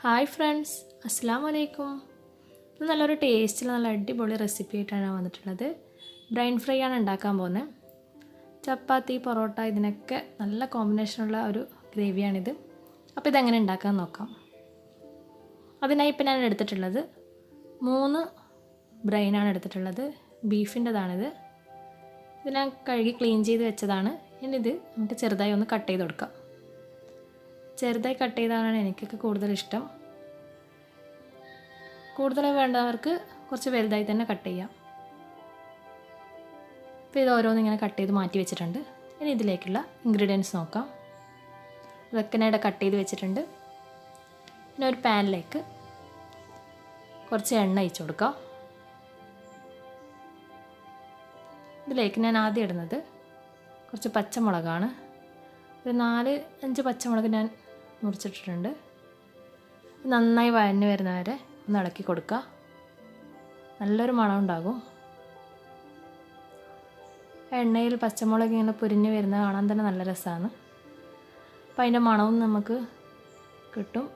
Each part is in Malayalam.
ഹായ് ഫ്രണ്ട്സ്, അസ്സലാമു അലൈക്കും. ഇത് നല്ലൊരു ടേസ്റ്റിൽ നല്ല അടിപൊളി റെസിപ്പി ആയിട്ടാണ് ഞാൻ വന്നിട്ടുള്ളത്. ബ്രെയിൻ ഫ്രൈ ആണ് ഉണ്ടാക്കാൻ പോകുന്നത്. ചപ്പാത്തി, പൊറോട്ട ഇതിനൊക്കെ നല്ല കോമ്പിനേഷനുള്ള ഒരു ഗ്രേവിയാണിത്. അപ്പോൾ ഇതെങ്ങനെ ഉണ്ടാക്കാൻ നോക്കാം. അതിനായി ഇപ്പോൾ ഞാൻ എടുത്തിട്ടുള്ളത് 3 ബ്രെയിനാണ് എടുത്തിട്ടുള്ളത്. ബീഫിൻ്റെതാണിത്. ഇത് ഞാൻ കഴുകി ക്ലീൻ ചെയ്ത് വെച്ചതാണ്. ഇനി ഇത് നമുക്ക് ചെറുതായി ഒന്ന് കട്ട് ചെയ്ത് കൊടുക്കാം. ചെറുതായി കട്ട് ചെയ്താണ് എനിക്കൊക്കെ കൂടുതൽ ഇഷ്ടം. കൂടുതൽ വേണ്ടവർക്ക് കുറച്ച് വലുതായി തന്നെ കട്ട് ചെയ്യാം. അപ്പോൾ ഇത് ഓരോന്നിങ്ങനെ കട്ട് ചെയ്ത് മാറ്റി വെച്ചിട്ടുണ്ട്. ഇനി ഇതിലേക്കുള്ള ഇൻഗ്രീഡിയൻസ് നോക്കാം. ഇതൊക്കെ ഞാൻ ഇവിടെ കട്ട് ചെയ്ത് വെച്ചിട്ടുണ്ട്. പിന്നെ ഒരു പാനിലേക്ക് കുറച്ച് എണ്ണ ഒഴിച്ച് കൊടുക്കാം. ഇതിലേക്ക് ഞാൻ ആദ്യം ഇടുന്നത് കുറച്ച് പച്ചമുളകാണ്. ഒരു 4-5 പച്ചമുളക് ഞാൻ മുറിച്ചിട്ടിട്ടുണ്ട്. നന്നായി വഴഞ്ഞു വരുന്നവരെ ഒന്ന് ഇളക്കി കൊടുക്കുക. നല്ലൊരു മണം ഉണ്ടാകും. എണ്ണയിൽ പച്ചമുളക് ഇങ്ങനെ പൊരിഞ്ഞ് വരുന്നത് കാണാൻ തന്നെ നല്ല രസമാണ്. അപ്പോൾ അതിൻ്റെ മണവും നമുക്ക് കിട്ടും.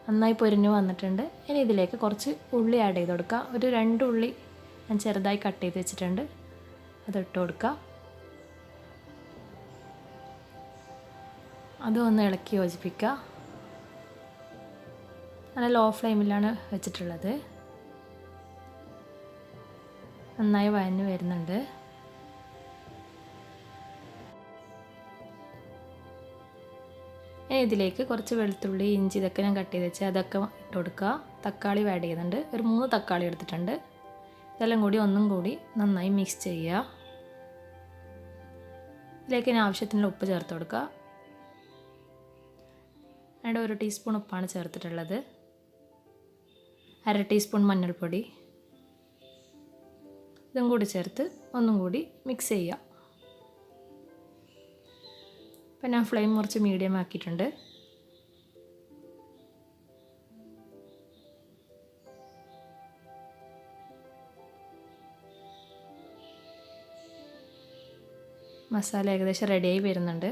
നന്നായി പൊരിഞ്ഞ് വന്നിട്ടുണ്ട്. ഇനി ഇതിലേക്ക് കുറച്ച് ഉള്ളി ആഡ് ചെയ്ത് കൊടുക്കുക. ഒരു 2 ഉള്ളി ഞാൻ ചെറുതായി കട്ട് ചെയ്ത് വെച്ചിട്ടുണ്ട്. അതിട്ട് കൊടുക്കുക. അതും ഒന്ന് ഇളക്കി യോജിപ്പിക്കുക. നല്ല ലോ ഫ്ലെയിമിലാണ് വെച്ചിട്ടുള്ളത്. നന്നായി വഴഞ്ഞു വരുന്നുണ്ട്. ഇനി ഇതിലേക്ക് കുറച്ച് വെളുത്തുള്ളി, ഇഞ്ചി ഇതൊക്കെ ഞാൻ കട്ട് ചെയ്ത് വെച്ച് അതൊക്കെ ഇട്ട് കൊടുക്കുക. തക്കാളി ആഡ് ചെയ്യുന്നുണ്ട്. ഒരു 3 തക്കാളി എടുത്തിട്ടുണ്ട്. ഇതെല്ലാം കൂടി ഒന്നും കൂടി നന്നായി മിക്സ് ചെയ്യുക. ഇതിലേക്ക് ഞാൻ ആവശ്യത്തിനുള്ള ഉപ്പ് ചേർത്ത് കൊടുക്കുക. ഇവിടെ 1 ടീസ്പൂൺ ഉപ്പാണ് ചേർത്തിട്ടുള്ളത്. 1/2 ടീസ്പൂൺ മഞ്ഞൾപ്പൊടി ഇതും കൂടി ചേർത്ത് ഒന്നും കൂടി മിക്സ് ചെയ്യുക. ഇപ്പം ഞാൻ ഫ്ലെയിം കുറച്ച് മീഡിയം ആക്കിയിട്ടുണ്ട്. മസാല ഏകദേശം റെഡിയായി വരുന്നുണ്ട്.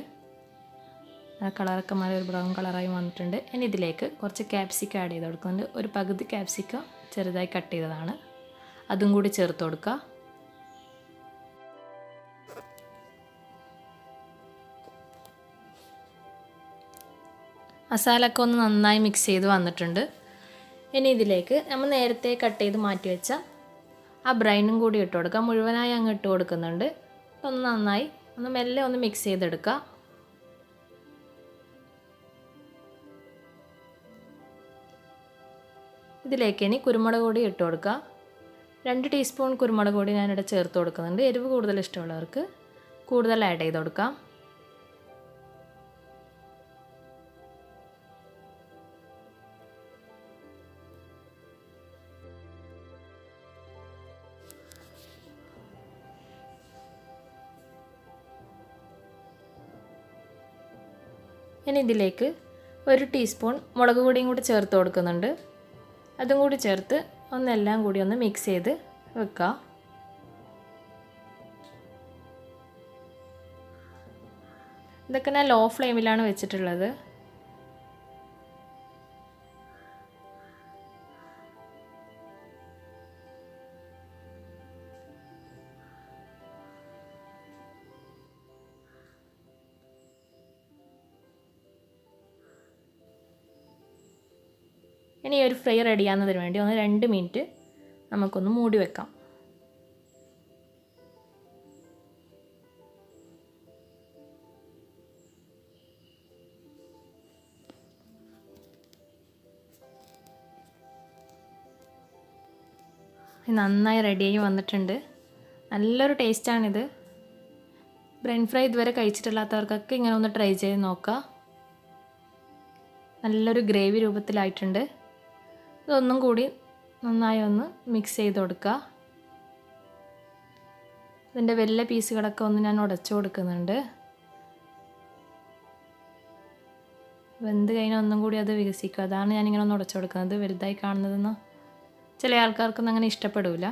ആ കളറൊക്കെ മാറി ഒരു ബ്രൗൺ കളറായി വന്നിട്ടുണ്ട്. ഇനി ഇതിലേക്ക് കുറച്ച് ക്യാപ്സിക്കം ആഡ് ചെയ്ത് കൊടുക്കുന്നുണ്ട്. ഒരു പകുതി ക്യാപ്സിക്കം ചെറുതായി കട്ട് ചെയ്തതാണ്. അതും കൂടി ചേർത്ത് കൊടുക്കുക. മസാലയൊക്കെ ഒന്ന് നന്നായി മിക്സ് ചെയ്ത് വന്നിട്ടുണ്ട്. ഇനി ഇതിലേക്ക് നമ്മൾ നേരത്തെ കട്ട് ചെയ്ത് മാറ്റി വെച്ച ആ ബ്രൈനും കൂടി ഇട്ട് കൊടുക്കുക. മുഴുവനായി അങ്ങ് ഇട്ട് കൊടുക്കുന്നുണ്ട്. ഒന്ന് നന്നായി മെല്ലെ ഒന്ന് മിക്സ് ചെയ്തെടുക്കുക. ഇതിലേക്ക് ഇനി കുരുമുളക് പൊടി ഇട്ട് കൊടുക്കുക. 2 ടീസ്പൂൺ കുരുമുളക് പൊടി ഞാനിവിടെ ചേർത്ത് കൊടുക്കുന്നുണ്ട്. എരിവ് കൂടുതൽ ഇഷ്ടമുള്ളവർക്ക് കൂടുതൽ ആഡ് ചെയ്ത് കൊടുക്കാം. ഇനി ഇതിലേക്ക് 1 ടീസ്പൂൺ മുളക് പൊടിയും കൂടി ചേർത്ത് കൊടുക്കുന്നുണ്ട്. അതും കൂടി ചേർത്ത് ഒന്നെല്ലാം കൂടി ഒന്ന് മിക്സ് ചെയ്ത് വെക്കുക. ഇതൊക്കെ ഞാൻ ലോ ഫ്ലെയിമിലാണ് വെച്ചിട്ടുള്ളത്. ഇനി ഒരു ഫ്രൈ റെഡിയാകുന്നതിന് വേണ്ടി ഒന്ന് 2 മിനിറ്റ് നമുക്കൊന്ന് മൂടി വെക്കാം. നന്നായി റെഡിയായി വന്നിട്ടുണ്ട്. നല്ലൊരു ടേസ്റ്റാണിത്. ബ്രെയിൻ ഫ്രൈ ഇതുവരെ കഴിച്ചിട്ടില്ലാത്തവർക്കൊക്കെ ഇങ്ങനെ ഒന്ന് ട്രൈ ചെയ്ത് നോക്കുക. നല്ലൊരു ഗ്രേവി രൂപത്തിലായിട്ടുണ്ട്. ഇതൊന്നും കൂടി നന്നായി ഒന്ന് മിക്സ് ചെയ്ത് കൊടുക്കുക. ഇതിൻ്റെ വലിയ പീസുകളൊക്കെ ഒന്ന് ഞാൻ ഉടച്ചു കൊടുക്കുന്നുണ്ട്. വെന്ത് കഴിഞ്ഞാൽ ഒന്നും കൂടി അത് വികസിക്കുക. അതാണ് ഞാനിങ്ങനെ ഒന്ന് ഉടച്ചു കൊടുക്കുന്നത്. വലുതായി കാണുന്നതെന്ന് ചില ആൾക്കാർക്കൊന്നും അങ്ങനെ ഇഷ്ടപ്പെടില്ല.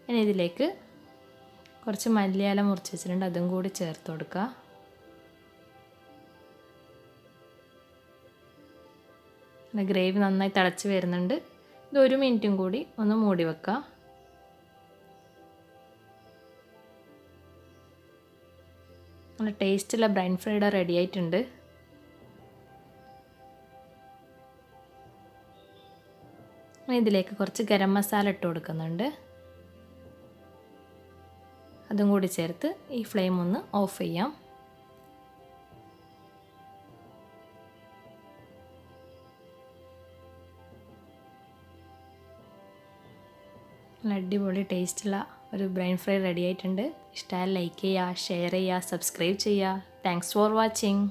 ഇനി ഇതിലേക്ക് കുറച്ച് മല്ലിയില മുറിച്ച് വെച്ചിട്ടുണ്ട്, അതും കൂടി ചേർത്ത് കൊടുക്കുക. ഗ്രേവി നന്നായി തിളച്ച് വരുന്നുണ്ട്. ഇത് 1 മിനിറ്റും കൂടി ഒന്ന് മൂടി വെക്കുക. നല്ല ടേസ്റ്റുള്ള ബ്രൈൻ ഫ്രൈഡ് റെഡി ആയിട്ടുണ്ട്. ഇതിലേക്ക് കുറച്ച് ഗരം മസാല ഇട്ട് കൊടുക്കുന്നുണ്ട്. അതും കൂടി ചേർത്ത് ഈ ഫ്ലെയിം ഒന്ന് ഓഫ് ചെയ്യാം. നല്ല അടിപൊളി ടേസ്റ്റുള്ള ഒരു ബ്രൈൻ ഫ്രൈ റെഡി ആയിട്ടുണ്ട്. ഇഷ്ടമായാൽ ലൈക്ക് ചെയ്യുക, ഷെയർ ചെയ്യുക, സബ്സ്ക്രൈബ് ചെയ്യുക. Thanks for watching.